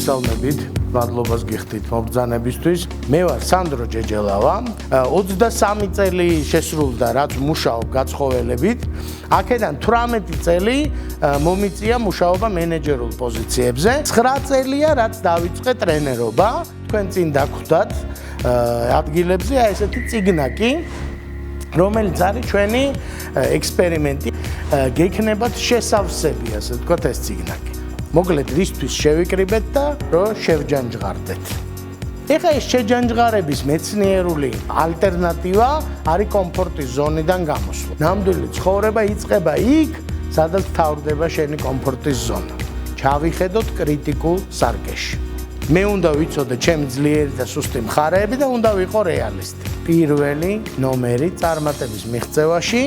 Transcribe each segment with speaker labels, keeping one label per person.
Speaker 1: მოგესალმებით, მადლობას გიხდით მობრძანებისთვის. მე ვარ სანდრო ჯეჯელავა. 23 წელი შესრულდა, რაც მუშაობ გაცხოველებით. აქედან 18 წელი მომიწია მუშაობა მენეჯერულ პოზიციებზე. 9 წელია, რაც დავიწყე ტრენერობა. თქვენ წინ დაგვხვდათ ადგილებზე ესეთი წიგნაკი, რომელიც არის ჩვენი ექსპერიმენტი. გექნებათ შესავსები, ასე ვთქვათ, ეს წიგნაკი. მოკლედ რისთვის შევიკრიბეთ და რომ შევჯანჯღარდეთ. ეხლა ეს შეჯანჯღარების მეცნიერული ალტერნატივა არის კომფორტის ზონიდან გამოსვლა. ნამდვილი ცხოვრება იწყება იქ, სადაც თავდება შენი კომფორტის ზონა. ჩავიხედოთ კრიტიკულ სარკეში. მე უნდა ვიცოდე ჩემი ძლიერი და სუსტი მხარეები და უნდა ვიყო რეალისტი. პირველი ნომერი წარმატების მიღწევაში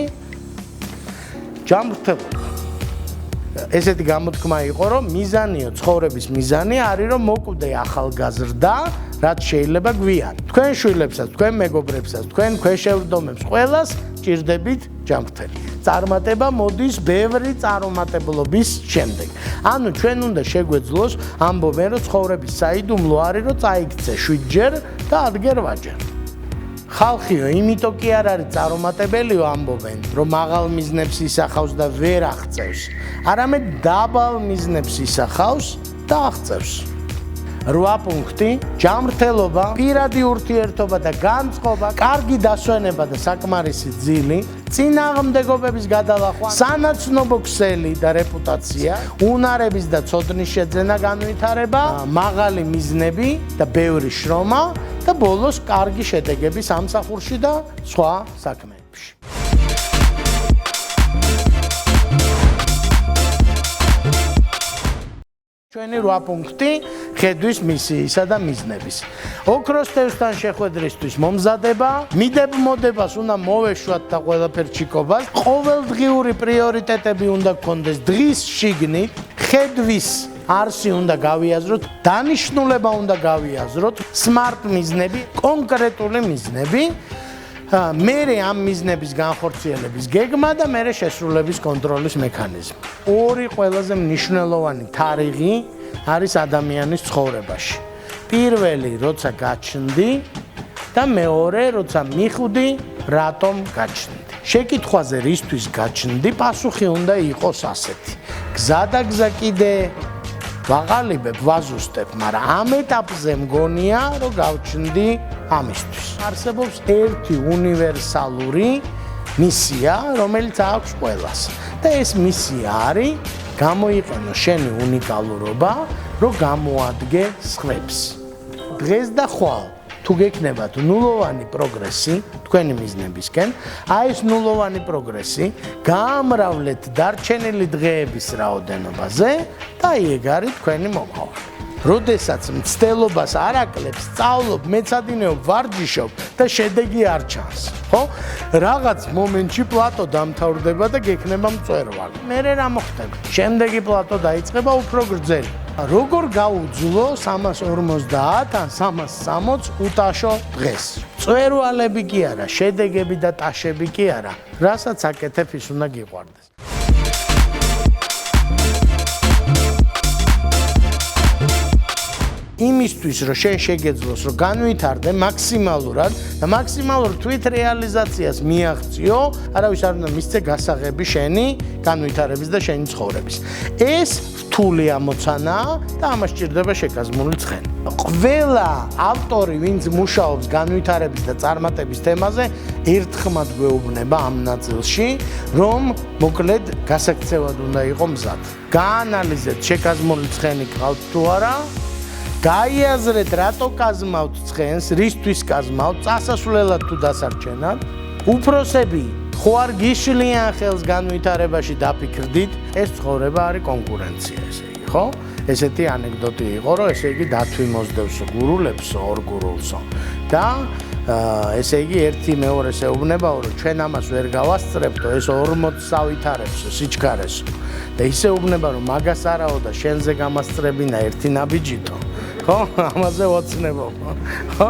Speaker 1: ჯანმრთელობა. ესეთი გამოთქმა იყო, რომ მიზანიო ცხოვრების მიზანი არის, რომ მოკვდე ახალგაზრდა, რაც შეიძლება გვიან. თქვენ შვილებსაც, თქვენ მეგობრებსაც, თქვენ ქვეშევრდომებს ყველას ჭირდებით ჯანმრთელი. წარმატება მოდის ბევრი წარუმატებლობის შემდეგ. ანუ ჩვენ უნდა შეგვეძლოს ამბობენ, რომ ცხოვრების საიდუმლო არის, რომ წაიქცე 7-ჯერ და ადგერ 8-ჯერ. ხალხიო, იმიტომ კი არ არის წარუმატებელიო ამბობენ, რომ მაღალ მიზნებს ისახავს და ვერ აღწევს. არამედ დაბალ მიზნებს ისახავს და აღწევს. 8 პუნქტი: ჯანმრთელობა, პირადი ურთიერთობა და განწყობა, კარგი დასვენება და საკმარისი ძილი, წინააღმდეგობების გადალახვა, სანაცნობო ქსელი და რეპუტაცია, უნარების და ცოდნის შეძენა განვითარება, მაღალი მიზნები და ბევრი შრომა და ბოლოს კარგი შედეგები სამსახურში და სხვა საქმეებში. ჩვენი 8 პუნქტი ხედვის მისიისა და მიზნების. ოქროს თევზთან შეხვედრისთვის მომზადება, მიდებ-მოდებას უნდა მოვეშვათ და ყველაფერ ჩიკობას, ყოველდღიური პრიორიტეტები უნდა გქონდეს დღის შიგნით, ხედვის არსი უნდა გავიაზროთ, დანიშნულება უნდა გავიაზროთ, smart მიზნები, კონკრეტული მიზნები, მერე ამ მიზნების განხორციელების გეგმა და მერე შესრულების კონტროლის მექანიზმი. ორი ყველაზე მნიშვნელოვანი თარიღი არის ადამიანის ცხოვრებაში. პირველი, როცა გაჩნდი და მეორე, როცა მიხვდი, რატომ გაჩნდი. შეკითხვაზე რისთვის გაჩნდი, პასუხი უნდა იყოს ასეთი. გზა და გზა კიდე ვაყალიბებ, ვაზუსტებ, მაგრამ ამ ეტაპზე მგონია, რომ გავჩნდი ამისთვის. არსებობს ერთი უნივერსალური მისია, რომელიც აქვს ყველას. და ეს მისია არის გამოიყენო შენი უნიკალურობა, რომ გამოადგე სხვებს. დღეს და ხვალ თუ გექნებათ ნულოვანი პროგრესი თქვენი მიზნებისკენ, აი ეს ნულოვანი პროგრესი გაამრავლეთ დარჩენილი დღეების რაოდენობაზე და ეგ არის თქვენი მომავალი. როდესაც მცდელობას არ აკლებს, სწავლობ, მეცადინეობ, ვარჯიშობ და შედეგი არ ჩანს. ხო? რაღაც მომენტში პლატო დამთავრდება და გექნება მწვერვალი. მერე რა მოხდება? შემდეგი პლატო დაიწყება უფრო გრძელი. როგორ გაუძლო 350 ან 360 უტაშო დღეს? მწვერვალები კი არა, შედეგები და ტაშები კი არა. რასაც აკეთებ, ის უნდა გიყვარდეს. იმისთვის, რომ შენ შეგეძლოს, რომ განვითარდე მაქსიმალურად და მაქსიმალურ თვით რეალიზაციას მიაღწიო, არავის არ უნდა მისცე გასაღები შენი განვითარების და შენი ცხოვრების. ეს რთული ამოცანაა და ამას სჭირდება შეკაზმული ცხენი. ყველა ავტორი, ვინც მუშაობს განვითარების და წარმატების თემაზე, ერთხმად გვეუბნება ამ ნაწილში, რომ მოკლედ გასაქცევად უნდა იყო მზად. გაანალიზეთ, შეკაზმული ცხენი გყავთ თუ არა, გაიაზრეთ, რატო კაზმავთ ცხენს, რისთვის კაზმავთ, წასასვლელად თუ დასარჩენად. უფროსები, ხო არ გიშლიან ხელს განვითარებაში დაფიქრდით, ეს ცხოვრება არის კონკურენცია, ესე იგი, ხო? ესეთი ანეკდოტი იყო, რომ ესე იგი დათვი მოსდევს გურულებსო, ორ გურულსო და ესე იგი ერთი მეორეს ეუბნებაო, რომ ჩვენ ამას ვერ გავასწრებდო, ეს 40 ავითარებსო, სიჩქარესო. და ისე ეუბნება, რომ მაგას არაო და შენზე გამასწრებინა ერთი ნაბიჯითო. ხო? ამაზე ვოცნებო. ხო?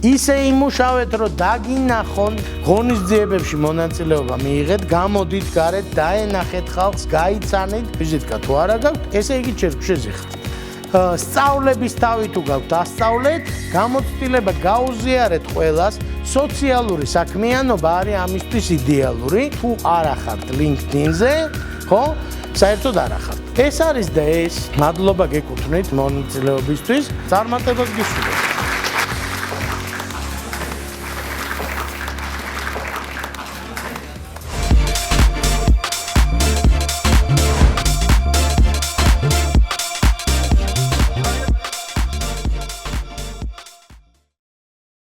Speaker 1: ისე იმუშავეთ, რომ დაგინახონ, ღონისძიებებში მონაწილეობა მიიღეთ, გამოდით გარეთ, დაენახეთ ხალხს, გაიცანით, ვიზიტკა თუ არა გაქვთ, ესე იგი ჩერქვ შეზიხართ. სწავლების თავი თუ გაქვთ, ასწავლეთ, გამოცდილება გაუზიარეთ ყველას, სოციალური საქმიანობა არის ამისთვის იდეალური, თუ არ ახართ LinkedIn-ზე, ხო? საერთოდ არ ახართ. ეს არის და ეს, მადლობა გეკუთვნით მონაწილეობისთვის, წარმატებას გისურვებთ.